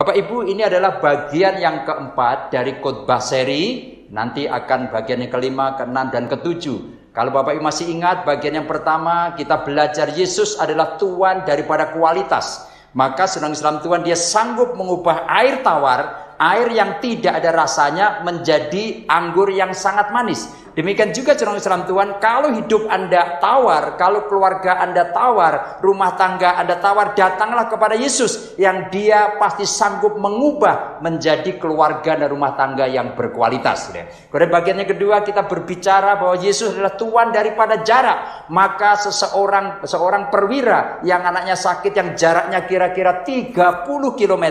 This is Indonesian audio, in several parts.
Bapak Ibu, ini adalah bagian yang keempat dari khotbah seri. Nanti akan bagian yang kelima, keenam, dan ketujuh. Kalau Bapak Ibu masih ingat, bagian yang pertama kita belajar Yesus adalah Tuhan daripada kualitas. Maka saudara Islam Tuhan, dia sanggup mengubah air tawar, air yang tidak ada rasanya, menjadi anggur yang sangat manis. Demikian juga saudara Islam Tuhan, kalau hidup Anda tawar, kalau keluarga Anda tawar, rumah tangga Anda tawar, datanglah kepada Yesus yang dia pasti sanggup mengubah menjadi keluarga dan rumah tangga yang berkualitas. Kemudian bagian yang kedua kita berbicara bahwa Yesus adalah Tuhan daripada jarak. Maka seorang perwira yang anaknya sakit, yang jaraknya kira-kira 30 km,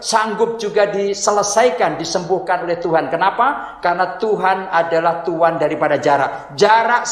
sanggup juga diselesaikan, disembuhkan oleh Tuhan. Kenapa? Karena Tuhan adalah Tuhan daripada jarak. Jarak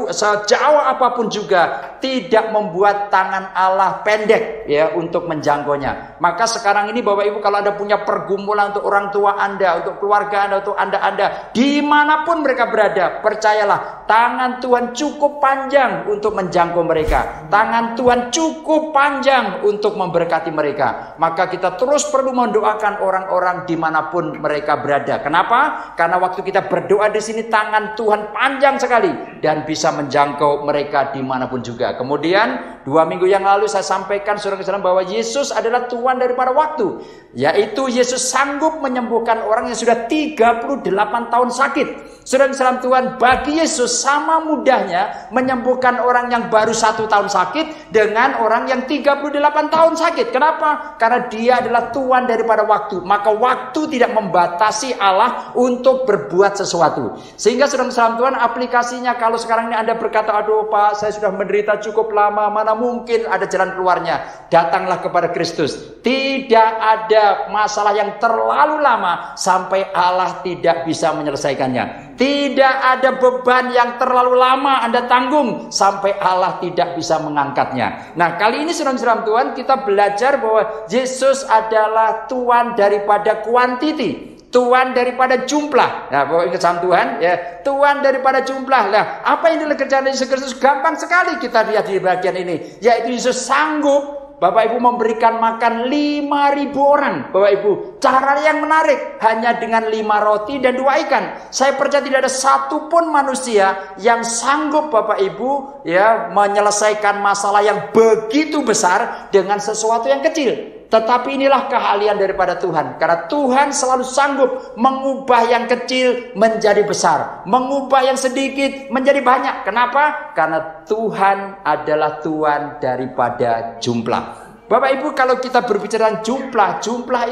sejauh apapun juga tidak membuat tangan Allah pendek ya untuk menjangkaunya. Maka sekarang ini Bapak Ibu, kalau Anda punya pergumulan untuk orang tua Anda, untuk keluarga Anda, untuk Anda dimanapun mereka berada, percayalah tangan Tuhan cukup panjang untuk menjangkau mereka. Tangan Tuhan cukup panjang untuk memberkati mereka. Maka kita terus perlu mendoakan orang-orang dimanapun mereka berada. Kenapa? Karena waktu kita berdoa di sini, tangan Tuhan panjang sekali dan bisa menjangkau mereka dimanapun juga. Kemudian 2 minggu yang lalu saya sampaikan saudara-saudara bahwa Yesus adalah Tuhan daripada waktu, yaitu Yesus sanggup menyembuhkan orang yang sudah 38 tahun sakit. Saudara-saudara Tuhan, bagi Yesus sama mudahnya menyembuhkan orang yang baru 1 tahun sakit dengan orang yang 38 tahun sakit. Kenapa? Karena dia adalah Tuhan daripada waktu. Maka waktu tidak membatasi Allah untuk berbuat sesuatu. Sehingga saudara-saudara Tuhan, aplikasinya kalau sekarang ini Anda berkata, aduh Pak, saya sudah menderita cukup lama, mana mungkin ada jalan keluarnya. Datanglah kepada Kristus. Tidak ada masalah yang terlalu lama sampai Allah tidak bisa menyelesaikannya. Tidak ada beban yang terlalu lama Anda tanggung sampai Allah tidak bisa mengangkatnya. Nah, kali ini saudara-saudara Tuhan, kita belajar bahwa Yesus adalah Tuhan daripada kuantiti, Tuhan daripada jumlah. Nah, Bapak ingat sama Tuhan ya, Tuhan daripada jumlah. Nah, apa yang dikerjakan Yesus Kristus? Gampang sekali kita lihat di bagian ini, yaitu Yesus sanggup Bapak Ibu memberikan makan 5.000 orang. Bapak Ibu, cara yang menarik, hanya dengan 5 roti dan 2 ikan. Saya percaya tidak ada satupun manusia yang sanggup Bapak Ibu ya menyelesaikan masalah yang begitu besar dengan sesuatu yang kecil. Tetapi inilah keahlian daripada Tuhan. Karena Tuhan selalu sanggup mengubah yang kecil menjadi besar, mengubah yang sedikit menjadi banyak. Kenapa? Karena Tuhan adalah Tuhan daripada jumlah. Bapak Ibu, kalau kita berbicara jumlah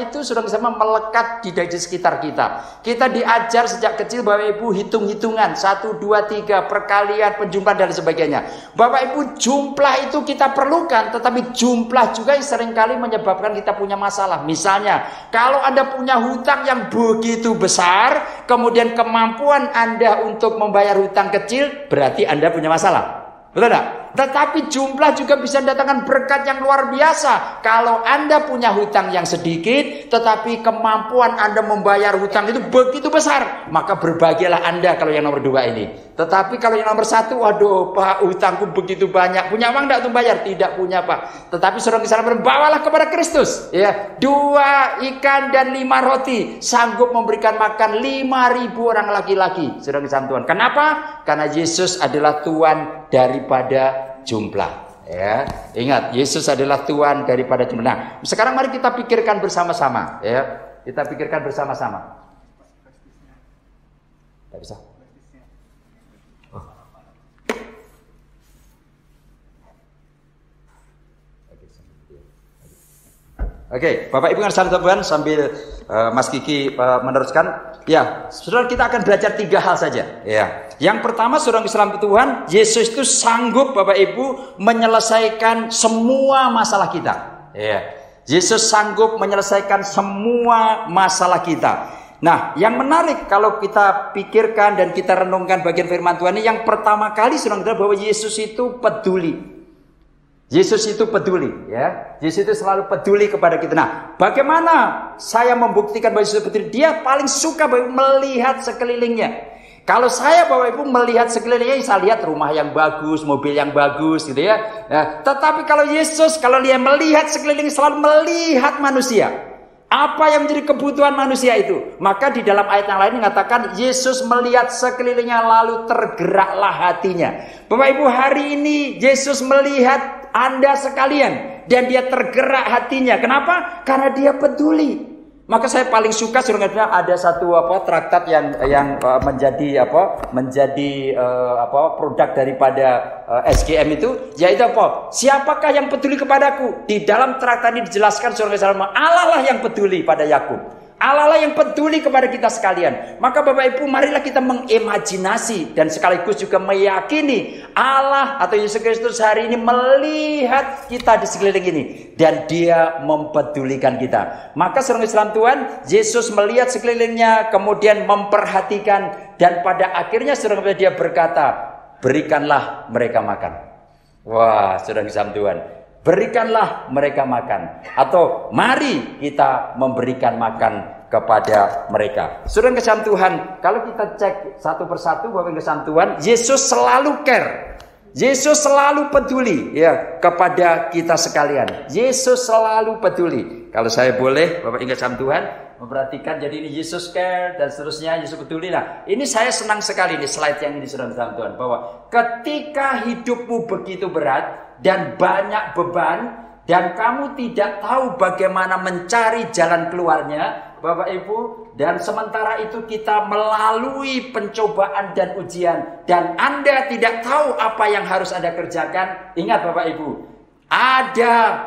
itu sudah sama melekat di sekitar kita. Kita diajar sejak kecil Bapak Ibu hitung-hitungan 1, 2, 3, perkalian, penjumlahan dan sebagainya. Bapak Ibu, jumlah itu kita perlukan, tetapi jumlah juga yang seringkali menyebabkan kita punya masalah. Misalnya, kalau Anda punya hutang yang begitu besar, kemudian kemampuan Anda untuk membayar hutang kecil, berarti Anda punya masalah. Betul tidak? Tetapi jumlah juga bisa mendatangkan berkat yang luar biasa. Kalau Anda punya hutang yang sedikit, tetapi kemampuan Anda membayar hutang itu begitu besar, maka berbahagialah Anda kalau yang nomor 2 ini. Tetapi kalau yang nomor 1, waduh Pak, hutangku begitu banyak. Punya uang tidak untuk bayar? Tidak punya Pak. Tetapi saudara-saudara, bawalah kepada Kristus. Ya, 2 ikan dan 5 roti sanggup memberikan makan 5.000 orang laki-laki. Saudara-saudara Tuhan. Kenapa? Karena Yesus adalah Tuhan daripada jumlah. Ya, ingat, Yesus adalah Tuhan daripada jumlah. Nah, sekarang mari kita pikirkan bersama-sama. Ya, kita pikirkan bersama-sama. Tidak bisa. Oh. Oke, Bapak Ibu yang Tuhan, sambil Mas Kiki meneruskan. Ya, saudara, kita akan belajar 3 hal saja. Ya, yang pertama, saudara Islam Tuhan, Yesus itu sanggup Bapak Ibu menyelesaikan semua masalah kita. Ya, Yesus sanggup menyelesaikan semua masalah kita. Nah, yang menarik kalau kita pikirkan dan kita renungkan bagian firman Tuhan ini, yang pertama kali saudara bahwa Yesus itu peduli. Yesus itu peduli, ya. Yesus itu selalu peduli kepada kita. Nah, bagaimana saya membuktikan bahwa Yesus peduli? Dia paling suka melihat sekelilingnya. Kalau saya Bapak Ibu melihat sekelilingnya, saya lihat rumah yang bagus, mobil yang bagus, gitu ya. Nah, tetapi kalau Yesus, kalau dia melihat sekeliling, selalu melihat manusia. Apa yang menjadi kebutuhan manusia itu? Maka di dalam ayat yang lain mengatakan Yesus melihat sekelilingnya lalu tergeraklah hatinya. Bapak Ibu, hari ini Yesus melihat Anda sekalian dan dia tergerak hatinya. Kenapa? Karena dia peduli. Maka saya paling suka sebenarnya ada satu traktat yang menjadi produk daripada SGM itu, yaitu apa? Siapakah yang peduli kepadaku? Di dalam traktat ini dijelaskan saudara-saudara, Allah lah yang peduli pada Yakub. Allah lah yang peduli kepada kita sekalian. Maka Bapak Ibu, marilah kita mengimajinasi dan sekaligus juga meyakini Allah atau Yesus Kristus hari ini melihat kita di sekeliling ini dan dia mempedulikan kita. Maka saudara Islam Tuhan, Yesus melihat sekelilingnya, kemudian memperhatikan, dan pada akhirnya saudara dia berkata, berikanlah mereka makan. Wah, saudara Islam Tuhan, berikanlah mereka makan, atau mari kita memberikan makan kepada mereka. Saudara kesam Tuhan, kalau kita cek satu persatu Bapak kesam Tuhan, Yesus selalu care. Yesus selalu peduli ya kepada kita sekalian. Yesus selalu peduli. Kalau saya boleh Bapak kesam Tuhan memperhatikan, jadi ini Yesus care dan seterusnya, Yesus peduli. Nah, ini saya senang sekali nih slide yang ini saudara kesam Tuhan, bahwa ketika hidupmu begitu berat dan banyak beban dan kamu tidak tahu bagaimana mencari jalan keluarnya, Bapak Ibu, dan sementara itu kita melalui pencobaan dan ujian dan Anda tidak tahu apa yang harus Anda kerjakan, ingat Bapak Ibu, ada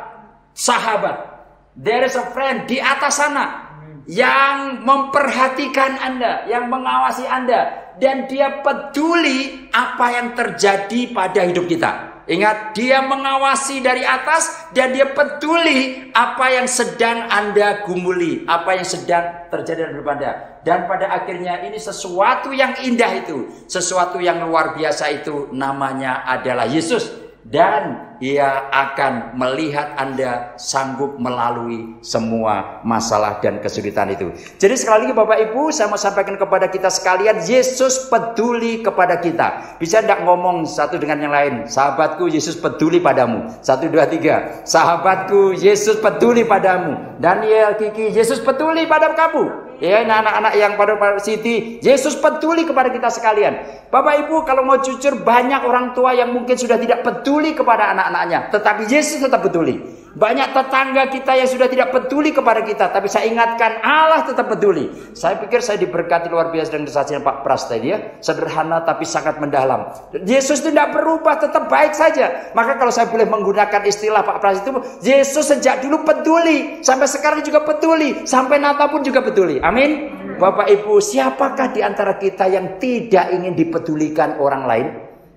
sahabat, there is a friend di atas sana yang memperhatikan Anda, yang mengawasi Anda, dan dia peduli apa yang terjadi pada hidup kita. Ingat, dia mengawasi dari atas dan dia peduli apa yang sedang Anda gumuli, apa yang sedang terjadi dalam hidup Anda. Dan pada akhirnya ini sesuatu yang indah itu, sesuatu yang luar biasa itu namanya adalah Yesus. Dan ia akan melihat Anda sanggup melalui semua masalah dan kesulitan itu. Jadi sekali lagi Bapak Ibu, saya mau sampaikan kepada kita sekalian, Yesus peduli kepada kita. Bisa tidak ngomong satu dengan yang lain? Sahabatku, Yesus peduli padamu. 1, 2, 3. Sahabatku, Yesus peduli padamu. Daniel, Kiki, Yesus peduli pada kamu. Ya, anak-anak yang pada Siti, Yesus peduli kepada kita sekalian. Bapak Ibu, kalau mau jujur, banyak orang tua yang mungkin sudah tidak peduli kepada anak-anaknya, tetapi Yesus tetap peduli. Banyak tetangga kita yang sudah tidak peduli kepada kita, tapi saya ingatkan Allah tetap peduli. Saya pikir saya diberkati luar biasa dengan kesaksian Pak Pras tadi ya, sederhana tapi sangat mendalam. Yesus tidak berubah, tetap baik saja. Maka kalau saya boleh menggunakan istilah Pak Pras itu, Yesus sejak dulu peduli, sampai sekarang juga peduli, sampai Natal pun juga peduli. Amin. Bapak Ibu, siapakah di antara kita yang tidak ingin dipedulikan orang lain?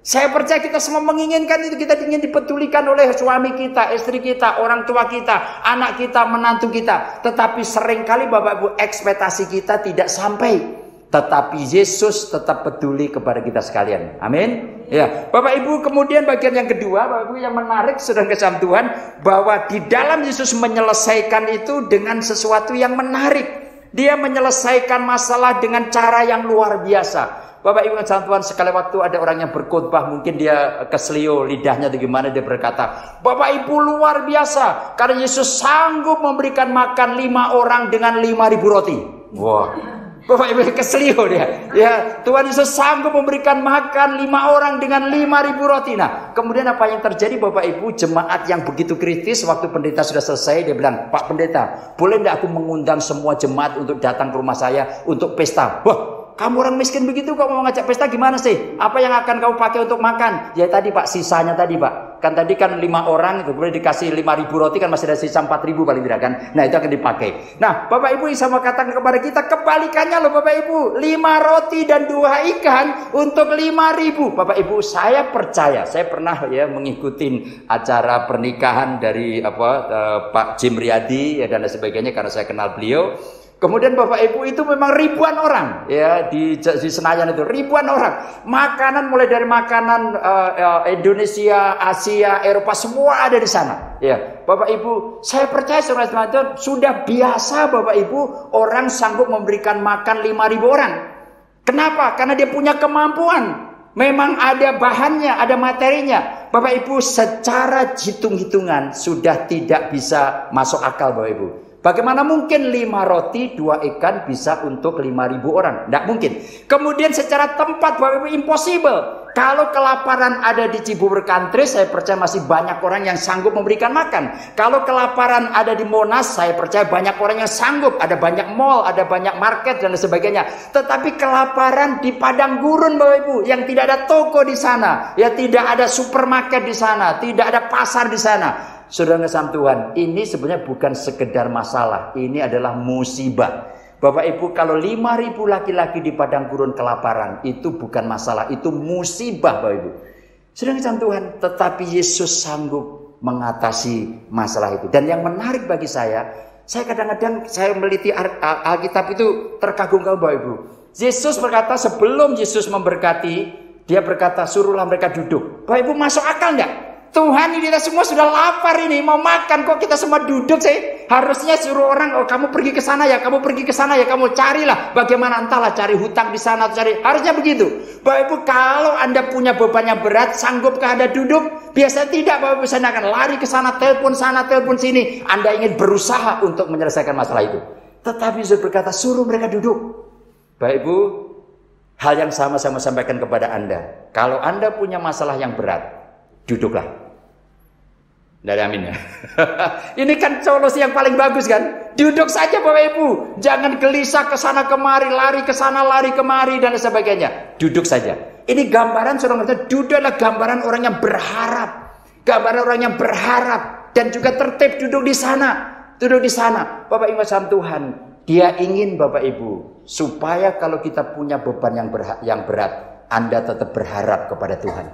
Saya percaya kita semua menginginkan itu. Kita ingin dipedulikan oleh suami kita, istri kita, orang tua kita, anak kita, menantu kita. Tetapi seringkali Bapak Ibu, ekspektasi kita tidak sampai. Tetapi Yesus tetap peduli kepada kita sekalian. Amin. Ya, Bapak Ibu, kemudian bagian yang kedua, Bapak Ibu, yang menarik sedang kesam Tuhan, bahwa di dalam Yesus menyelesaikan itu dengan sesuatu yang menarik. Dia menyelesaikan masalah dengan cara yang luar biasa. Bapak Ibu Tuhan, sekali waktu ada orang yang berkhotbah, mungkin dia keselio lidahnya atau gimana, dia berkata, Bapak Ibu luar biasa, karena Yesus sanggup memberikan makan 5 orang dengan 5.000 roti. Wah, Bapak Ibu keselio dia. Ya, Tuhan Yesus sanggup memberikan makan 5 orang dengan 5.000 roti. Nah, kemudian apa yang terjadi Bapak Ibu, jemaat yang begitu kritis, waktu pendeta sudah selesai, dia bilang, Pak Pendeta, boleh tidak aku mengundang semua jemaat untuk datang ke rumah saya untuk pesta? Wah, kamu orang miskin begitu kok mau ngajak pesta gimana sih? Apa yang akan kamu pakai untuk makan? Ya tadi Pak, sisanya tadi Pak. Kan tadi kan 5 orang itu boleh dikasih 5.000 roti, kan masih ada sisa 4.000 paling tidak kan? Nah itu akan dipakai. Nah Bapak Ibu yang sama katakan kepada kita, kebalikannya loh Bapak Ibu. 5 roti dan 2 ikan untuk 5.000. Bapak Ibu, saya percaya, saya pernah ya mengikuti acara pernikahan dari Pak Jim Riyadi ya, dan sebagainya karena saya kenal beliau. Kemudian Bapak Ibu, itu memang ribuan orang ya di Senayan itu, ribuan orang. Makanan mulai dari makanan Indonesia, Asia, Eropa, semua ada di sana. Ya, Bapak Ibu, saya percaya saudara-saudara sudah biasa Bapak Ibu orang sanggup memberikan makan 5.000 orang. Kenapa? Karena dia punya kemampuan. Memang ada bahannya, ada materinya. Bapak Ibu, secara hitung-hitungan sudah tidak bisa masuk akal Bapak Ibu. Bagaimana mungkin 5 roti 2 ikan bisa untuk 5.000 orang? Tidak mungkin. Kemudian secara tempat Bapak Ibu impossible. Kalau kelaparan ada di Cibubur Country, saya percaya masih banyak orang yang sanggup memberikan makan. Kalau kelaparan ada di Monas, saya percaya banyak orang yang sanggup. Ada banyak mall, ada banyak market dan sebagainya. Tetapi kelaparan di padang gurun Bapak Ibu, yang tidak ada toko di sana, ya tidak ada supermarket di sana, tidak ada pasar di sana. Saudara kasih Tuhan, ini sebenarnya bukan sekedar masalah, ini adalah musibah. Bapak Ibu, kalau 5.000 laki-laki di padang gurun kelaparan, itu bukan masalah, itu musibah Bapak Ibu. Saudara kasih Tuhan, tetapi Yesus sanggup mengatasi masalah itu. Dan yang menarik bagi saya kadang-kadang saya meliti Alkitab itu terkagum-kagum Bapak Ibu. Yesus berkata sebelum Yesus memberkati, dia berkata suruhlah mereka duduk. Bapak Ibu, masuk akal enggak? Tuhan, ini kita semua sudah lapar ini, mau makan, kok kita semua duduk sih? Harusnya suruh orang, oh kamu pergi ke sana ya, kamu pergi ke sana ya, kamu carilah bagaimana, entahlah cari hutang di sana, cari, harusnya begitu. Bapak Ibu, kalau Anda punya bebannya berat, sanggupkah Anda duduk? Biasanya tidak, Bapak Ibu, saya akan lari ke sana, telepon sini. Anda ingin berusaha untuk menyelesaikan masalah itu. Tetapi Yesus berkata, suruh mereka duduk. Bapak Ibu, hal yang sama saya mau sampaikan kepada Anda. Kalau Anda punya masalah yang berat, duduklah. Dari amin ya. Ini kan solusi yang paling bagus kan? Duduk saja Bapak Ibu. Jangan gelisah ke sana kemari, lari ke sana, lari kemari dan sebagainya. Duduk saja. Ini gambaran saudara, duduk adalah gambaran orang yang berharap. Gambaran orang yang berharap dan juga tertib duduk di sana. Duduk di sana. Bapak Ibu sama Tuhan, Dia ingin Bapak Ibu supaya kalau kita punya beban yang berat, Anda tetap berharap kepada Tuhan.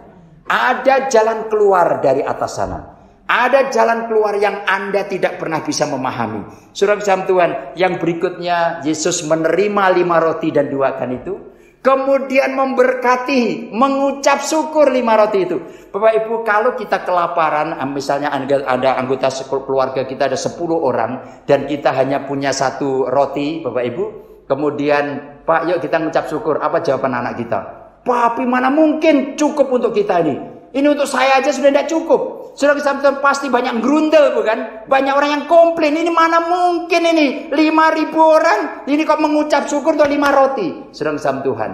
Ada jalan keluar dari atas sana. Ada jalan keluar yang Anda tidak pernah bisa memahami. Saudara kasih Tuhan, yang berikutnya Yesus menerima 5 roti dan 2 ikan itu. Kemudian memberkati, mengucap syukur 5 roti itu. Bapak Ibu, kalau kita kelaparan, misalnya ada anggota keluarga kita ada 10 orang. Dan kita hanya punya 1 roti Bapak Ibu. Kemudian, Pak yuk kita mengucap syukur. Apa jawaban anak kita? Papi, mana mungkin cukup untuk kita ini? Ini untuk saya aja sudah tidak cukup. Saudara kesatuan pasti banyak grundel bukan? Banyak orang yang komplain. Ini mana mungkin ini 5.000 orang. Ini kok mengucap syukur untuk 5 roti. Saudara kesatuan Tuhan,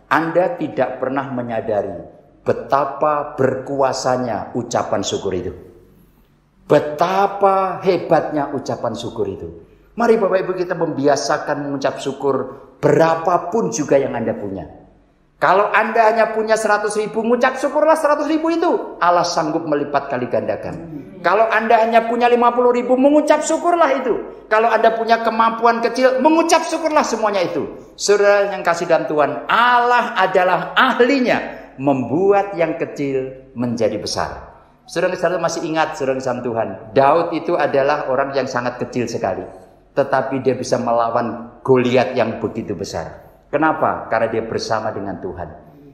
Anda tidak pernah menyadari betapa berkuasanya ucapan syukur itu. Betapa hebatnya ucapan syukur itu. Mari Bapak Ibu kita membiasakan mengucap syukur berapapun juga yang Anda punya. Kalau Anda hanya punya 100.000, mengucap syukurlah 100.000 itu. Allah sanggup melipat kali gandakan. Kalau Anda hanya punya 50.000, mengucap syukurlah itu. Kalau Anda punya kemampuan kecil, mengucap syukurlah semuanya itu. Saudara yang kasih dalam Tuhan, Allah adalah ahlinya membuat yang kecil menjadi besar. Saudara masih ingat, saudara dalam Tuhan, Daud itu adalah orang yang sangat kecil sekali. Tetapi dia bisa melawan Goliat yang begitu besar. Kenapa? Karena dia bersama dengan Tuhan.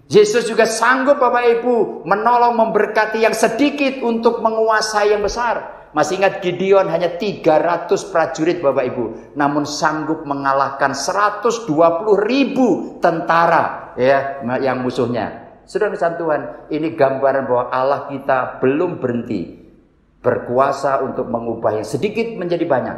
Yesus juga sanggup Bapak Ibu menolong, memberkati yang sedikit untuk menguasai yang besar. Masih ingat Gideon hanya 300 prajurit Bapak Ibu, namun sanggup mengalahkan 120.000 tentara ya yang musuhnya. Saudara Tuhan, ini gambaran bahwa Allah kita belum berhenti berkuasa untuk mengubah yang sedikit menjadi banyak.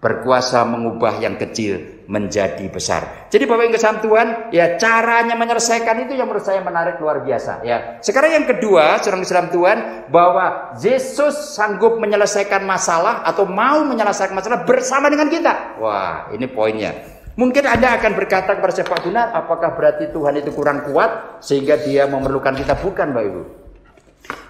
Berkuasa mengubah yang kecil menjadi besar. Jadi Bapak Ibu kesam Tuhan, ya caranya menyelesaikan itu yang menurut saya menarik luar biasa. Ya. Sekarang yang kedua, saudara kesam Tuhan, bahwa Yesus sanggup menyelesaikan masalah atau mau menyelesaikan masalah bersama dengan kita. Wah, ini poinnya. Mungkin Anda akan berkata kepada saya, Pak Gunar, apakah berarti Tuhan itu kurang kuat sehingga Dia memerlukan kita? Bukan, Bapak Ibu.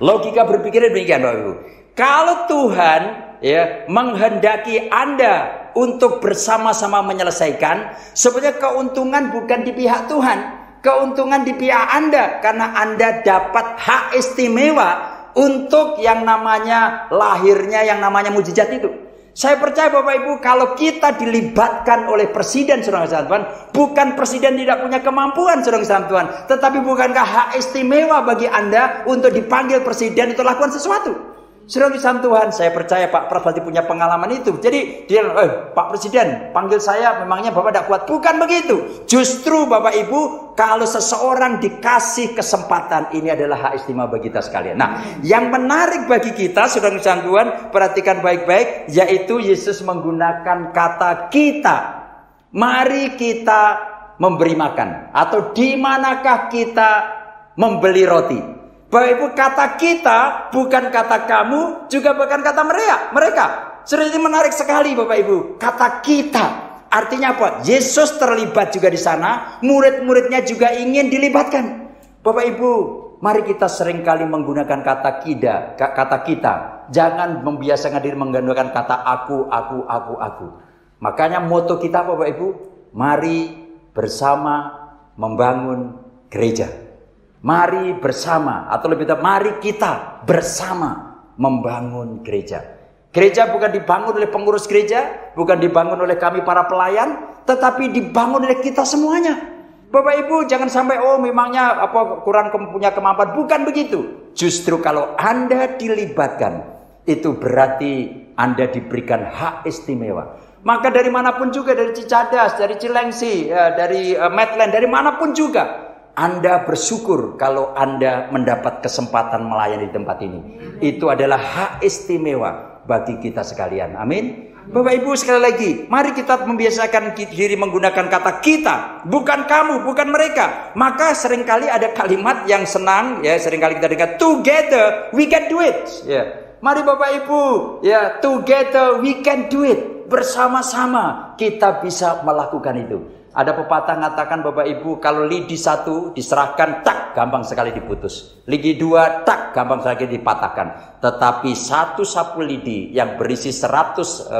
Logika berpikirnya demikian, Bapak Ibu. Kalau Tuhan ya menghendaki Anda untuk bersama-sama menyelesaikan, sebenarnya keuntungan bukan di pihak Tuhan, keuntungan di pihak Anda, karena Anda dapat hak istimewa untuk yang namanya lahirnya yang namanya mujizat itu. Saya percaya Bapak Ibu, kalau kita dilibatkan oleh presiden, saudara Tuhan, bukan presiden tidak punya kemampuan, saudara Tuhan, tetapi bukankah hak istimewa bagi Anda untuk dipanggil presiden untuk lakukan sesuatu? Saudara kisah Tuhan, saya percaya Pak Pras pasti punya pengalaman itu. Jadi dia, Pak Presiden, panggil saya, memangnya Bapak tidak kuat. Bukan begitu. Justru Bapak Ibu, kalau seseorang dikasih kesempatan, ini adalah hak istimewa bagi kita sekalian. Nah, yang menarik bagi kita, saudara kisah Tuhan, perhatikan baik-baik, yaitu Yesus menggunakan kata kita. Mari kita memberi makan. Atau di manakah kita membeli roti. Bapak Ibu, kata kita bukan kata kamu, juga bukan kata mereka. Sudah ini menarik sekali Bapak Ibu. Kata kita artinya apa? Yesus terlibat juga di sana, murid-muridnya juga ingin dilibatkan. Bapak Ibu, mari kita seringkali menggunakan kata kita. Jangan membiasakan diri menggunakan kata aku. Makanya moto kita Bapak Ibu, mari bersama membangun gereja. Mari bersama, atau lebih tepat, mari kita bersama membangun gereja. Gereja bukan dibangun oleh pengurus gereja, bukan dibangun oleh kami para pelayan, tetapi dibangun oleh kita semuanya. Bapak Ibu, jangan sampai memangnya kurang punya kemampuan. Bukan begitu. Justru kalau Anda dilibatkan, itu berarti Anda diberikan hak istimewa. Maka dari manapun juga, dari Cicadas, dari Cilengsi, dari Medland, dari manapun juga, Anda bersyukur kalau Anda mendapat kesempatan melayani di tempat ini. Itu adalah hak istimewa bagi kita sekalian. Amin. Bapak Ibu, sekali lagi, mari kita membiasakan diri menggunakan kata kita, bukan kamu, bukan mereka. Maka seringkali ada kalimat yang senang, ya, seringkali kita dengar, together we can do it. Ya. Mari Bapak Ibu, ya, together we can do it. Bersama-sama kita bisa melakukan itu. Ada pepatah mengatakan Bapak Ibu, kalau lidi satu diserahkan, tak, gampang sekali diputus. Lidi dua, tak, gampang sekali dipatahkan. Tetapi satu sapu lidi yang berisi 100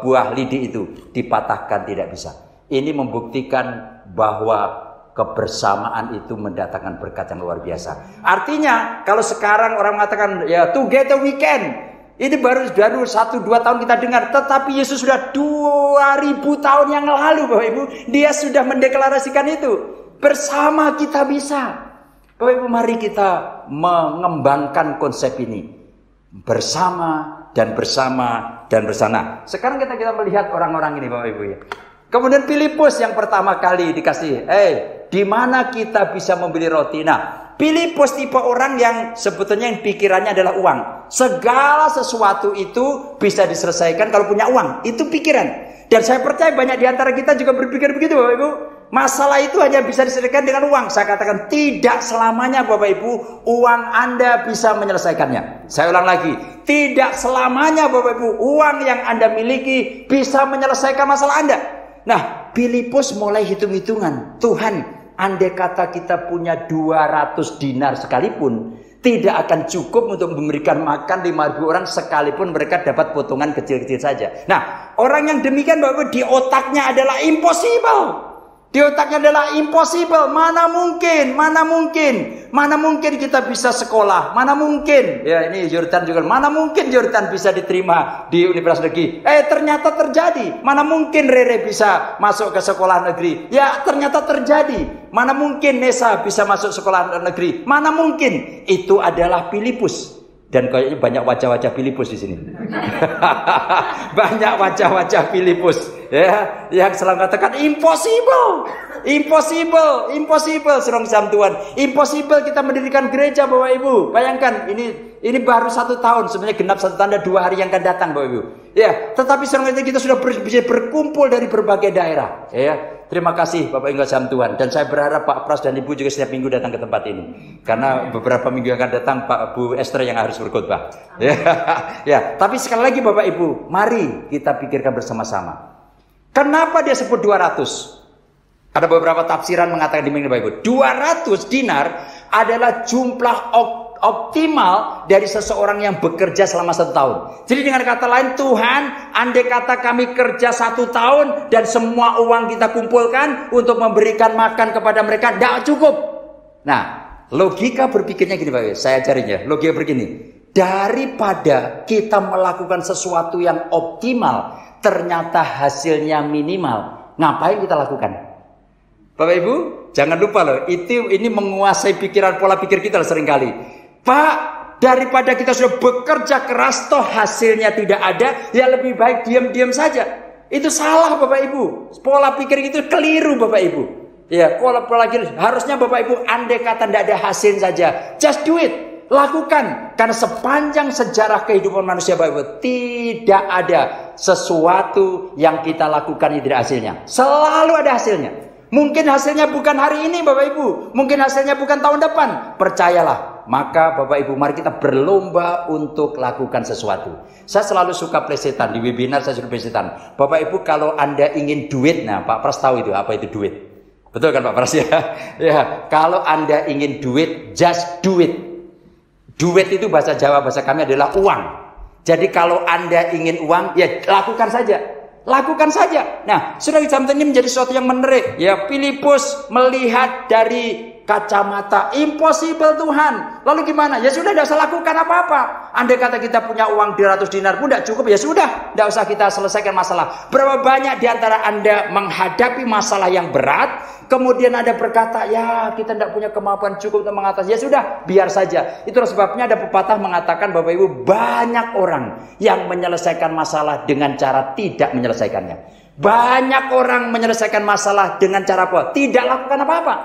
buah lidi itu dipatahkan tidak bisa. Ini membuktikan bahwa kebersamaan itu mendatangkan berkat yang luar biasa. Artinya kalau sekarang orang mengatakan ya together we can, ini baru 1-2 tahun kita dengar. Tetapi Yesus sudah 2000 tahun yang lalu Bapak Ibu, dia sudah mendeklarasikan itu. Bersama kita bisa. Bapak Ibu, mari kita mengembangkan konsep ini. Bersama dan bersama dan bersama. Sekarang kita melihat orang-orang ini Bapak Ibu ya. Kemudian Filipus yang pertama kali dikasih, di mana kita bisa membeli roti? Nah, Filipus tipe orang yang sebetulnya yang pikirannya adalah uang. Segala sesuatu itu bisa diselesaikan kalau punya uang. Itu pikiran. Dan saya percaya banyak di antara kita juga berpikir begitu Bapak Ibu. Masalah itu hanya bisa diselesaikan dengan uang. Saya katakan tidak selamanya Bapak Ibu uang Anda bisa menyelesaikannya. Saya ulang lagi. Tidak selamanya Bapak Ibu uang yang Anda miliki bisa menyelesaikan masalah Anda. Nah, Filipus mulai hitung-hitungan. Tuhan, andai kata kita punya 200 dinar sekalipun, tidak akan cukup untuk memberikan makan 5.000 orang sekalipun mereka dapat potongan kecil-kecil saja. Nah, orang yang demikian Bapak, di otaknya adalah impossible. Di otaknya adalah impossible. Mana mungkin kita bisa sekolah. Mana mungkin. Ya, ini Jordan juga. Mana mungkin Jordan bisa diterima di universitas negeri. Ternyata terjadi. Mana mungkin Rere bisa masuk ke sekolah negeri. Ya, ternyata terjadi. Mana mungkin Nesa bisa masuk sekolah negeri. Mana mungkin. Itu adalah Filipus. Dan kayaknya banyak wajah-wajah Filipus di sini. Banyak wajah-wajah Filipus, ya, yang selalu katakan impossible, serong sam Tuhan. Impossible kita mendirikan gereja Bapak Ibu. Bayangkan ini baru 1 tahun, sebenarnya genap 1 tahun dan 2 hari yang akan datang Bapak Ibu. Ya, tetapi serong itu kita sudah bisa berkumpul dari berbagai daerah, ya. Terima kasih Bapak Ibu Sam Tuhan. Dan saya berharap Pak Pras dan Ibu juga setiap minggu datang ke tempat ini. Karena beberapa minggu yang akan datang Bu Esther yang harus berkhotbah. Ya, tapi sekali lagi Bapak Ibu, mari kita pikirkan bersama-sama. Kenapa dia sebut 200? Ada beberapa tafsiran mengatakan demikian Bapak Ibu. 200 dinar adalah jumlah optimal dari seseorang yang bekerja selama 1 tahun. Jadi dengan kata lain, Tuhan, andai kata kami kerja 1 tahun dan semua uang kita kumpulkan untuk memberikan makan kepada mereka, tidak cukup. Nah, logika berpikirnya gini Pak, saya ajarin ya. Logika begini, daripada kita melakukan sesuatu yang optimal, ternyata hasilnya minimal, ngapain kita lakukan? Bapak Ibu, jangan lupa loh, ini menguasai pikiran pola pikir kita seringkali. Pak, Daripada kita sudah bekerja keras toh hasilnya tidak ada, ya lebih baik diam-diam saja. Itu salah Bapak Ibu. Pola pikir itu keliru Bapak Ibu. Ya, pola pikir harusnya Bapak Ibu andai kata tidak ada hasil saja, just do it. Lakukan. Karena sepanjang sejarah kehidupan manusia Bapak Ibu, tidak ada sesuatu yang kita lakukan yang tidak hasilnya. Selalu ada hasilnya. Mungkin hasilnya bukan hari ini Bapak Ibu, mungkin hasilnya bukan tahun depan. Percayalah. Maka Bapak Ibu mari kita berlomba untuk lakukan sesuatu. Saya selalu suka plesetan. Di webinar saya suka plesetan. Bapak Ibu kalau Anda ingin duit, nah Pak Pras tahu itu apa itu duit. Betul kan Pak Pras ya? Ya, kalau Anda ingin duit, just do it. Duit itu bahasa Jawa, bahasa kami adalah uang. Jadi kalau Anda ingin uang, ya lakukan saja. Lakukan saja. Nah, sudah ini menjadi sesuatu yang menarik. Ya, Filipus melihat dari kacamata impossible Tuhan. Lalu gimana? Ya sudah, tidak usah lakukan apa-apa. Andai kata kita punya uang 200 dinar pun tidak cukup, ya sudah, tidak usah kita selesaikan masalah. Berapa banyak di antara Anda menghadapi masalah yang berat, kemudian Anda berkata, ya kita tidak punya kemampuan cukup untuk mengatasi. Ya sudah, biar saja. Itulah sebabnya ada pepatah mengatakan Bapak Ibu, banyak orang yang menyelesaikan masalah dengan cara tidak menyelesaikannya. Banyak orang menyelesaikan masalah dengan cara apa? Tidak lakukan apa-apa.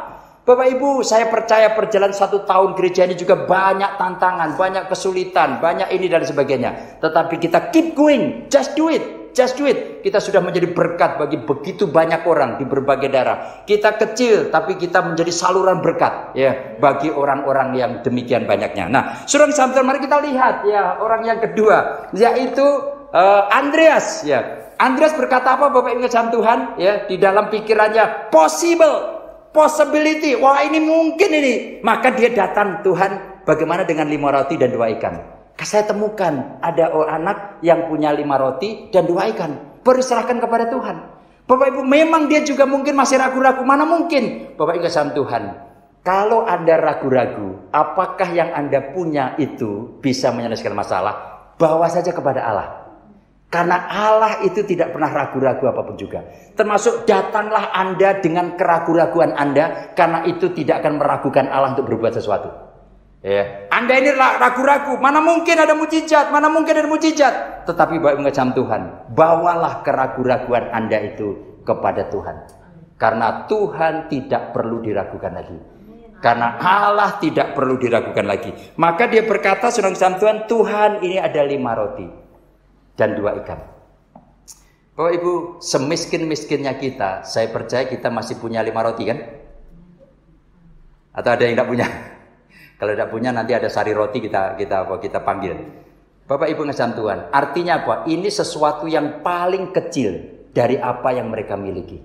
Bapak Ibu, saya percaya perjalanan 1 tahun gereja ini juga banyak tantangan, banyak kesulitan, banyak ini dan sebagainya. Tetapi kita keep going, just do it, just do it. Kita sudah menjadi berkat bagi begitu banyak orang di berbagai daerah. Kita kecil, tapi kita menjadi saluran berkat ya bagi orang-orang yang demikian banyaknya. Nah, Saudara sampai mari kita lihat ya orang yang kedua, yaitu Andreas ya. Andreas berkata apa Bapak Ibu Tuhan ya di dalam pikirannya possibility, wah ini mungkin ini. Maka dia datang, Tuhan bagaimana dengan 5 roti dan 2 ikan. Saya temukan ada anak yang punya 5 roti dan 2 ikan. Berserahkan kepada Tuhan. Bapak Ibu memang dia juga mungkin masih ragu-ragu. Mana mungkin Bapak Ibu kasih Tuhan. Kalau Anda ragu-ragu, apakah yang Anda punya itu bisa menyelesaikan masalah? Bawa saja kepada Allah. Karena Allah itu tidak pernah ragu-ragu apapun juga. Termasuk datanglah Anda dengan keraguan-raguan Anda. Karena itu tidak akan meragukan Allah untuk berbuat sesuatu. Ya. Anda ini ragu-ragu. Mana mungkin ada mujizat. Mana mungkin ada mujizat. Tetapi Bapak mengecam Tuhan. Bawalah keraguan-raguan Anda itu kepada Tuhan. Karena Tuhan tidak perlu diragukan lagi. Karena Allah tidak perlu diragukan lagi. Maka dia berkata, Saudara Tuhan, Tuhan ini ada 5 roti dan 2 ikan. Bapak Ibu, semiskin-miskinnya kita, saya percaya kita masih punya 5 roti kan? Atau ada yang tidak punya? Kalau tidak punya nanti ada sari roti kita panggil. Bapak Ibu ngasihan Tuhan, artinya apa? Ini sesuatu yang paling kecil dari apa yang mereka miliki.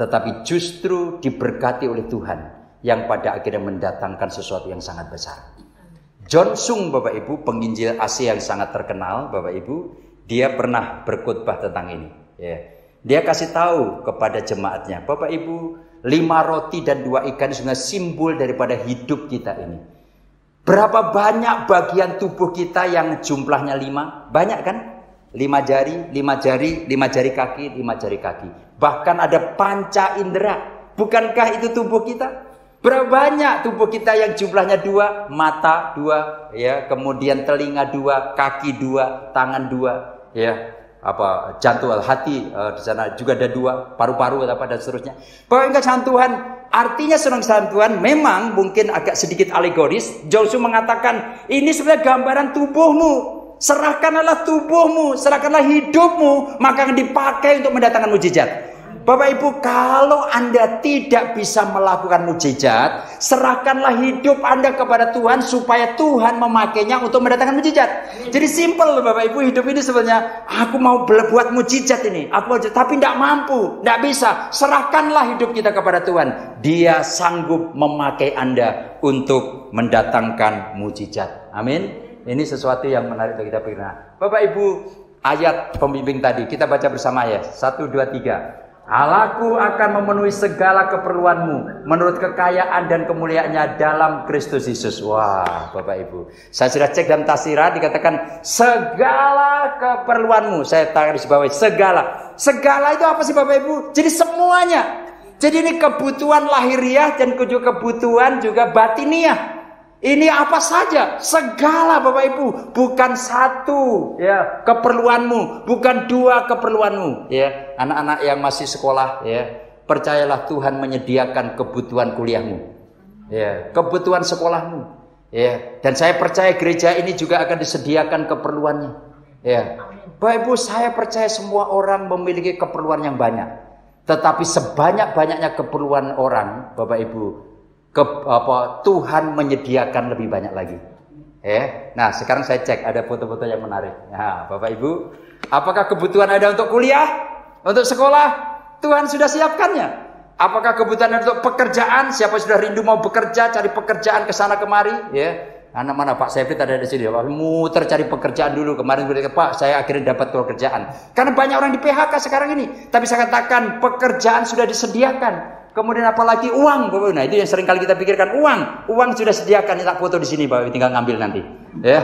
Tetapi justru diberkati oleh Tuhan yang pada akhirnya mendatangkan sesuatu yang sangat besar. John Sung Bapak Ibu, penginjil Asia yang sangat terkenal Bapak Ibu, dia pernah berkhotbah tentang ini ya. Dia kasih tahu kepada jemaatnya, Bapak Ibu, 5 roti dan 2 ikan sebenarnya simbol daripada hidup kita ini. Berapa banyak bagian tubuh kita yang jumlahnya 5? Banyak kan? 5 jari, 5 jari, 5 jari kaki, 5 jari kaki. Bahkan ada panca indera. Bukankah itu tubuh kita? Berapa banyak tubuh kita yang jumlahnya 2, mata 2, ya, kemudian telinga 2, kaki 2, tangan 2, ya, jantung, hati di sana juga ada 2, paru-paru apa dan seterusnya. Bapak Ibu Tuhan, artinya Saudara Tuhan memang mungkin agak sedikit alegoris. Joshua mengatakan ini sebenarnya gambaran tubuhmu. Serahkanlah tubuhmu, serahkanlah hidupmu, maka akan dipakai untuk mendatangkan mujizat. Bapak Ibu, kalau Anda tidak bisa melakukan mujizat, serahkanlah hidup Anda kepada Tuhan supaya Tuhan memakainya untuk mendatangkan mujizat. Jadi simple Bapak Ibu, hidup ini sebenarnya aku mau buat mujizat ini, tapi tidak mampu, tidak bisa. Serahkanlah hidup kita kepada Tuhan. Dia sanggup memakai Anda untuk mendatangkan mujizat. Amin. Ini sesuatu yang menarik untuk kita pikirkan. Bapak Ibu, ayat pembimbing tadi kita baca bersama ya. 1, 2, 3. Allahku akan memenuhi segala keperluanmu menurut kekayaan dan kemuliaannya dalam Kristus Yesus. Wah, Bapak Ibu, saya sudah cek dalam tafsiran dikatakan segala keperluanmu. Saya tarik di bawah segala. Segala itu apa sih Bapak Ibu? Jadi semuanya. Jadi ini kebutuhan lahiriah dan kebutuhan juga batiniah. Ini apa saja, segala Bapak Ibu, bukan satu ya keperluanmu, bukan dua keperluanmu ya. Anak-anak yang masih sekolah ya, percayalah Tuhan menyediakan kebutuhan kuliahmu. Ya, kebutuhan sekolahmu. Ya, dan saya percaya gereja ini juga akan disediakan keperluannya. Ya. Bapak Ibu, saya percaya semua orang memiliki keperluan yang banyak. Tetapi sebanyak-banyaknya keperluan orang, Bapak Ibu, Tuhan menyediakan lebih banyak lagi. Nah, sekarang saya cek ada foto-foto yang menarik. Nah, Bapak Ibu, apakah kebutuhan ada untuk kuliah, untuk sekolah? Tuhan sudah siapkannya. Apakah kebutuhan ada untuk pekerjaan? Siapa sudah rindu mau bekerja, cari pekerjaan ke sana kemari? Ya, anak mana Pak Sevit ada di sini. Pak muter cari pekerjaan dulu. Kemarin Pak, saya akhirnya dapat pekerjaan. Karena banyak orang di PHK sekarang ini. Tapi saya katakan pekerjaan sudah disediakan. Kemudian apalagi uang, nah itu yang sering kali kita pikirkan, uang sudah sediakan, ini tak foto di sini, Bapak, tinggal ngambil nanti, ya.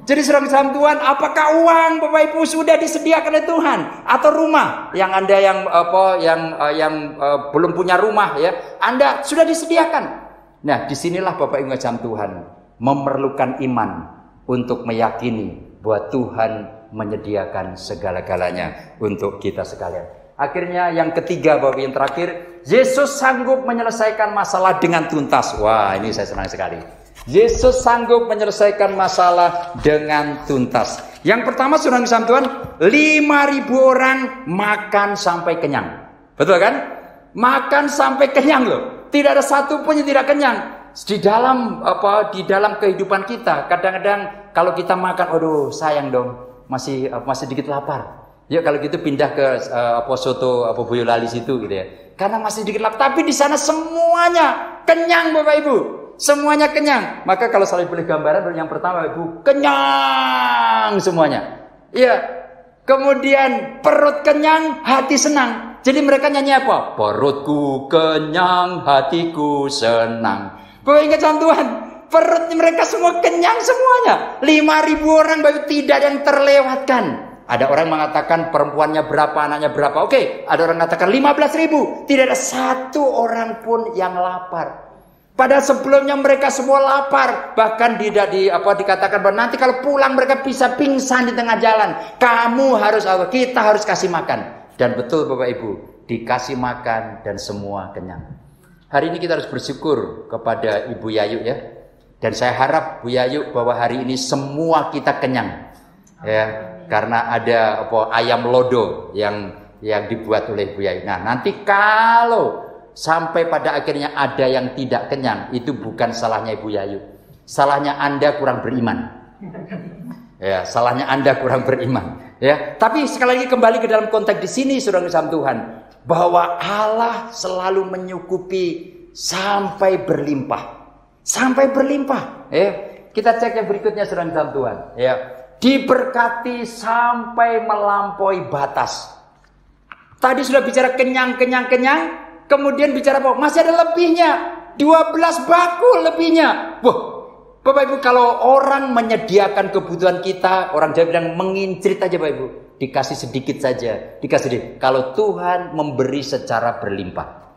Jadi saudara kasih Tuhan, apakah uang, Bapak Ibu, sudah disediakan oleh Tuhan, atau rumah? Yang Anda yang belum punya rumah, ya, Anda sudah disediakan. Nah, disinilah Bapak Ibu kasih Tuhan memerlukan iman untuk meyakini bahwa Tuhan menyediakan segala-galanya untuk kita sekalian. Akhirnya yang ketiga, Bapak, yang terakhir, Yesus sanggup menyelesaikan masalah dengan tuntas. Wah, ini saya senang sekali. Yesus sanggup menyelesaikan masalah dengan tuntas. Yang pertama, saudara kasih Tuhan, 5.000 orang makan sampai kenyang. Betul kan? Makan sampai kenyang loh. Tidak ada satu pun yang tidak kenyang. Di dalam kehidupan kita, kadang-kadang kalau kita makan, aduh sayang dong, masih sedikit lapar. Ya kalau gitu pindah ke soto Boyolali situ gitu ya. Karena masih sedikit lapar, tapi di sana semuanya kenyang Bapak Ibu. Semuanya kenyang. Maka kalau saya boleh gambaran yang pertama Bapak Ibu, kenyang semuanya. Iya. Kemudian perut kenyang, hati senang. Jadi mereka nyanyi apa? Perutku kenyang, hatiku senang. Bapak ingat Tuhan, perut mereka semua kenyang semuanya. 5.000 orang Bapak Ibu, tidak yang terlewatkan. Ada orang mengatakan perempuannya berapa, anaknya berapa. Oke, ada orang mengatakan 15.000. Tidak ada satu orang pun yang lapar. Padahal sebelumnya mereka semua lapar. Bahkan dikatakan bahwa nanti kalau pulang mereka bisa pingsan di tengah jalan. Kita harus kasih makan. Dan betul Bapak Ibu, dikasih makan dan semua kenyang. Hari ini kita harus bersyukur kepada Ibu Yayu ya. Dan saya harap Bu Yayu bahwa hari ini semua kita kenyang. Ya. Karena ada ayam lodo yang dibuat oleh Bu Yayu. Nah, nanti kalau sampai pada akhirnya ada yang tidak kenyang, itu bukan salahnya Ibu Yayu. Salahnya Anda kurang beriman. Ya, salahnya Anda kurang beriman. Ya, tapi sekali lagi kembali ke dalam konteks di sini, saudara kasih Tuhan, bahwa Allah selalu menyukupi sampai berlimpah. Sampai berlimpah. Ya, kita cek yang berikutnya, saudara kasih Tuhan. Ya. Diberkati sampai melampaui batas. Tadi sudah bicara kenyang. Kemudian bicara apa? Masih ada lebihnya. 12 bakul lebihnya. Wah, Bapak Ibu, kalau orang menyediakan kebutuhan kita, orang Jawa bilang mengincrit aja Bapak Ibu. Dikasih sedikit saja. Kalau Tuhan memberi secara berlimpah.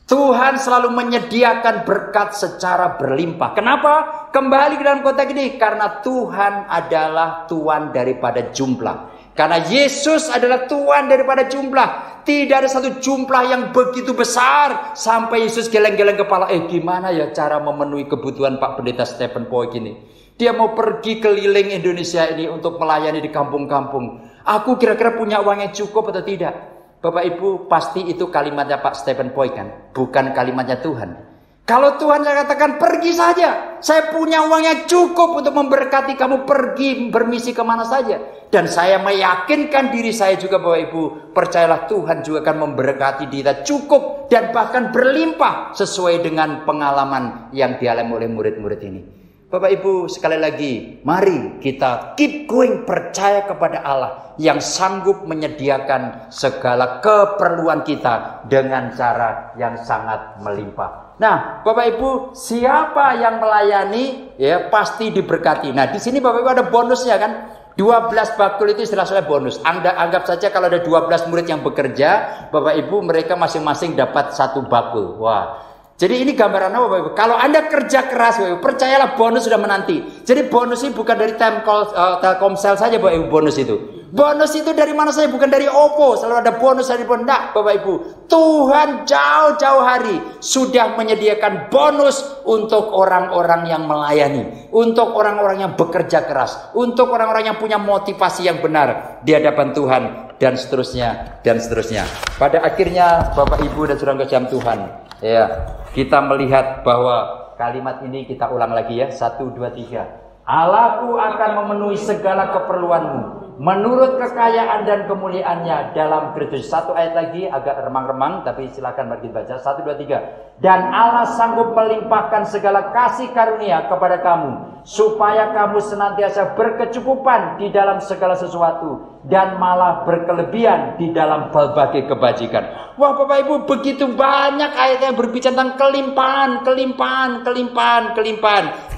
Tuhan selalu menyediakan berkat secara berlimpah. Kenapa? Kembali ke dalam konteks ini. Karena Tuhan adalah Tuhan daripada jumlah. Karena Yesus adalah Tuhan daripada jumlah. Tidak ada satu jumlah yang begitu besar. Sampai Yesus geleng-geleng kepala. Gimana ya cara memenuhi kebutuhan Pak Pendeta Stephen Poik ini? Dia mau pergi keliling Indonesia ini untuk melayani di kampung-kampung. Aku kira-kira punya uang yang cukup atau tidak? Bapak Ibu, pasti itu kalimatnya Pak Stephen Poik kan? Bukan kalimatnya Tuhan. Kalau Tuhan saya katakan pergi saja. Saya punya uang yang cukup untuk memberkati kamu pergi bermisi kemana saja. Dan saya meyakinkan diri saya juga Bapak Ibu. Percayalah Tuhan juga akan memberkati kita cukup dan bahkan berlimpah. Sesuai dengan pengalaman yang dialami oleh murid-murid ini. Bapak Ibu, sekali lagi, mari kita keep going, percaya kepada Allah yang sanggup menyediakan segala keperluan kita dengan cara yang sangat melimpah. Nah, Bapak Ibu, siapa yang melayani ya pasti diberkati. Nah, di sini Bapak Ibu ada bonusnya kan? 12 bakul itu istilah bonus. Anda anggap saja kalau ada 12 murid yang bekerja, Bapak Ibu mereka masing-masing dapat 1 bakul. Wah. Jadi ini gambaran apa Bapak Ibu? Kalau Anda kerja keras Bapak Ibu, percayalah bonus sudah menanti. Jadi bonus ini bukan dari Telkomsel saja Bapak Ibu, bonus itu. Bonus itu dari mana saja, bukan dari OPPO. Selalu ada bonus dari Bondak Bapak Ibu. Tuhan jauh-jauh hari sudah menyediakan bonus untuk orang-orang yang melayani, untuk orang-orang yang bekerja keras, untuk orang-orang yang punya motivasi yang benar di hadapan Tuhan, dan seterusnya dan seterusnya. Pada akhirnya Bapak Ibu dan saudara kasihan Tuhan, ya, kita melihat bahwa kalimat ini kita ulang lagi ya. 1, 2, 3. Allahku akan memenuhi segala keperluanmu menurut kekayaan dan kemuliaannya dalam Kristus. Satu ayat lagi agak remang-remang, tapi silakan mari baca. 1, 2, 3. Dan Allah sanggup melimpahkan segala kasih karunia kepada kamu, supaya kamu senantiasa berkecukupan di dalam segala sesuatu, dan malah berkelebihan di dalam berbagai kebajikan. Wah Bapak Ibu, begitu banyak ayat yang berbicara tentang kelimpahan,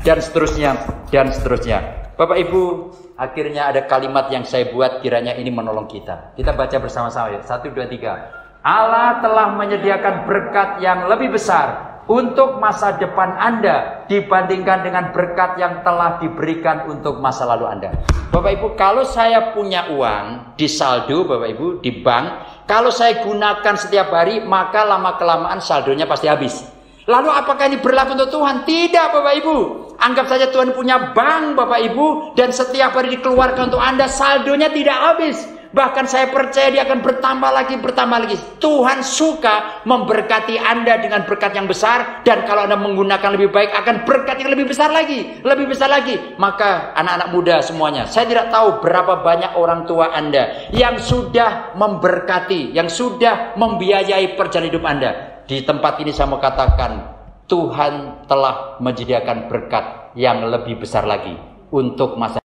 dan seterusnya, dan seterusnya. Bapak Ibu, akhirnya ada kalimat yang saya buat, kiranya ini menolong kita. Kita baca bersama-sama ya. 1, 2, 3. Allah telah menyediakan berkat yang lebih besar untuk masa depan Anda dibandingkan dengan berkat yang telah diberikan untuk masa lalu Anda. Bapak Ibu, kalau saya punya uang di saldo Bapak Ibu, di bank, kalau saya gunakan setiap hari, maka lama-kelamaan saldonya pasti habis. Lalu apakah ini berlaku untuk Tuhan? Tidak Bapak Ibu. Anggap saja Tuhan punya bank Bapak Ibu, dan setiap hari dikeluarkan untuk Anda, saldonya tidak habis. Bahkan saya percaya dia akan bertambah lagi, bertambah lagi. Tuhan suka memberkati Anda dengan berkat yang besar, dan kalau Anda menggunakan lebih baik akan berkat yang lebih besar lagi, lebih besar lagi. Maka anak-anak muda semuanya, saya tidak tahu berapa banyak orang tua Anda yang sudah memberkati, yang sudah membiayai perjalanan hidup Anda. Di tempat ini saya mau katakan, Tuhan telah menyediakan berkat yang lebih besar lagi untuk masa,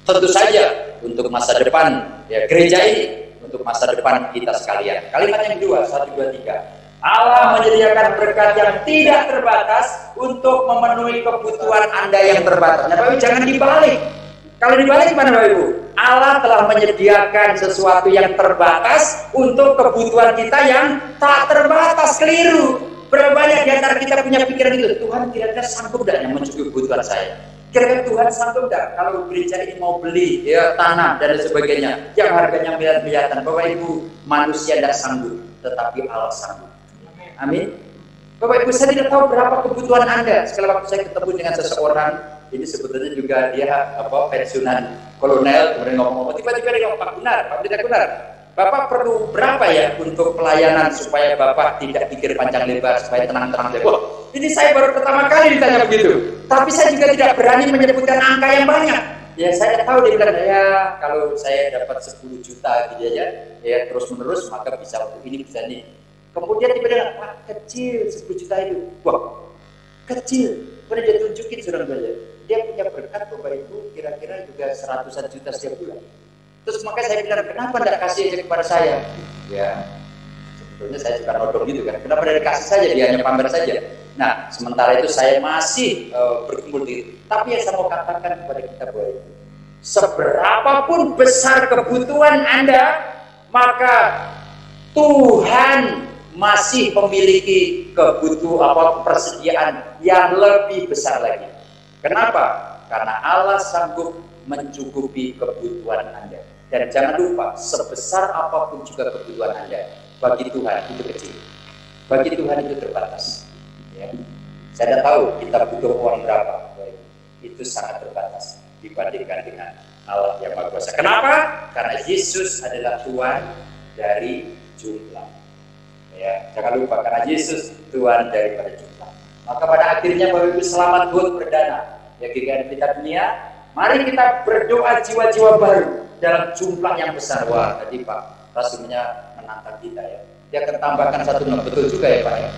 tentu saja untuk masa depan ya gereja ini, untuk masa depan kita sekalian. Kalimat yang kedua, 1, 2, 3. Allah menyediakan berkat yang tidak terbatas untuk memenuhi kebutuhan Anda yang terbatas. Nah Bapak Ibu, jangan dibalik. Kalau dibalik gimana Bapak Ibu? Allah telah menyediakan sesuatu yang terbatas untuk kebutuhan kita yang tak terbatas. Keliru. Berapa banyak di antara kita punya pikiran itu, Tuhan kira-kira sanggup tidak mencukupi kebutuhan saya? Kira-kira Tuhan sanggup tidak kalau gereja ini mau beli ya, tanah dan sebagainya yang harganya miliar-miliaran? Bapak Ibu, manusia tidak sanggup, tetapi Allah sanggup. Amin. Bapak Ibu, saya tidak tahu berapa kebutuhan Anda. Sekali waktu saya ketemu dengan seseorang, ini sebetulnya juga dia pensiunan kolonel, kemudian ngomong-ngomong, tiba-tiba dia ngomong, Pak Gunar, Pak Tidak Gunar, Bapak perlu berapa ya untuk pelayanan supaya Bapak tidak pikir panjang lebar, supaya tenang-tenang saja. Wah, ini saya baru pertama kali ditanya begitu. Tapi saya juga tidak berani menyebutkan angka yang banyak. Ya saya tahu dia bilang, ya kalau saya dapat 10 juta gitu aja, ya terus-menerus maka bisa untuk ini, bisa ini. Kemudian tiba-tiba, Pak kecil 10 juta itu. Wah, kecil. Kemudian dia tunjukin sudah belajar. Dia punya berkat Bapak Ibu kira-kira juga 100-an juta setiap bulan. Terus maka saya bilang, kenapa tidak kasih aja kepada saya? Ya, sebetulnya saya juga nodong gitu kan. Kenapa tidak kasih saja, dia hanya pamer saja. Nah, sementara itu saya masih berkumpul di. Tapi yang saya mau katakan kepada kita Bapak Ibu, seberapapun besar kebutuhan Anda, maka Tuhan masih memiliki persediaan yang lebih besar lagi. Kenapa? Karena Allah sanggup mencukupi kebutuhan Anda. Dan jangan lupa, sebesar apapun juga kebutuhan Anda, bagi Tuhan itu kecil, bagi Tuhan itu terbatas. Ya. Saya tidak tahu kita butuh uang berapa, itu sangat terbatas dibandingkan dengan Allah yang Maha Kuasa. Kenapa? Karena Yesus adalah Tuhan dari jumlah. Ya, jangan lupa, karena Yesus Tuhan daripada jumlah. Maka pada akhirnya Bapak Ibu, selamat buat perdana ya kita dunia. Mari kita berdoa jiwa-jiwa baru dalam jumlah yang besar. Wah, tadi Pak Rasulnya menantang kita ya. Dia akan tambahkan 1 betul juga ya Pak ya.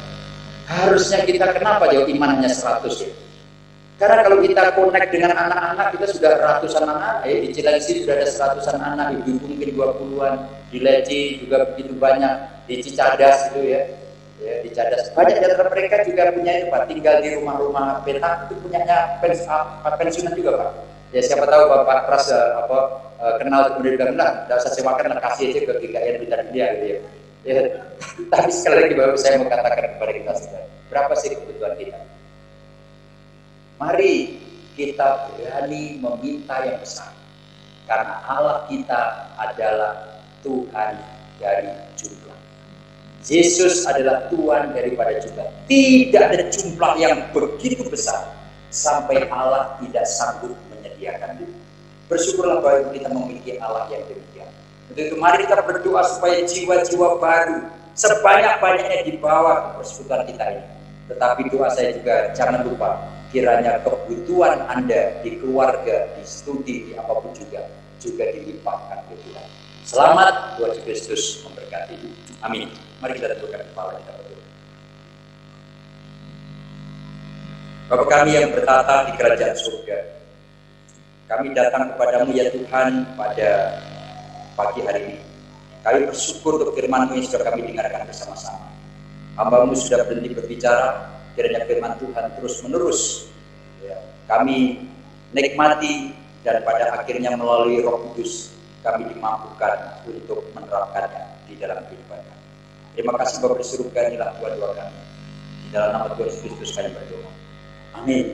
Harusnya kita kenapa jauh imannya 100 ya? Karena kalau kita connect dengan anak-anak, kita sudah ratusan anak. Di Cilengsi sudah ada 100-an anak, di mungkin 20-an, di Leci juga begitu banyak, di Cicadas itu ya. Ya, di Cadas. Banyak di antara mereka juga punya itu Pak, tinggal di rumah-rumah petak itu punyanya pensiunan juga Pak. Ya siapa tahu Bapak Pras kenal kemudian bilang, tidak usah sewakan, kasih aja ke GKN Bintang India gitu ya. Tapi sekali lagi Bapak saya mau katakan kepada kita semua, berapa sih kebutuhan kita? Mari kita berani meminta yang besar. Karena Allah kita adalah Tuhan dari jumlah. Yesus adalah Tuhan daripada jumlah. Tidak ada jumlah yang begitu besar sampai Allah tidak sanggup menyediakan itu. Bersyukurlah bahwa kita memiliki Allah yang demikian. Untuk itu mari kita berdoa supaya jiwa-jiwa baru sebanyak-banyaknya dibawa ke persekutuan kita ini. Tetapi doa saya juga jangan lupa, kiranya kebutuhan Anda di keluarga, di studi, di apapun juga dilimpahkan ke Tuhan. Selamat, Tuhan Yesus Kristus memberkati. Amin. Mari kita tundukkan kepala kita berdoa. Bapa kami yang bertata di kerajaan surga, kami datang kepadamu ya Tuhan pada pagi hari ini. Kami bersyukur untuk firman-Mu yang sudah kami dengarkan bersama-sama. Hamba-Mu sudah berhenti berbicara, kiranya firman Tuhan terus menerus ya, kami nikmati, dan pada akhirnya melalui Roh Kudus kami dimampukan untuk menerapkannya di dalam kehidupan kami. Terima kasih Bapa di surga, inilah doa-doa kami. Di dalam nama Tuhan Yesus Kristus kami berdoa. Amin.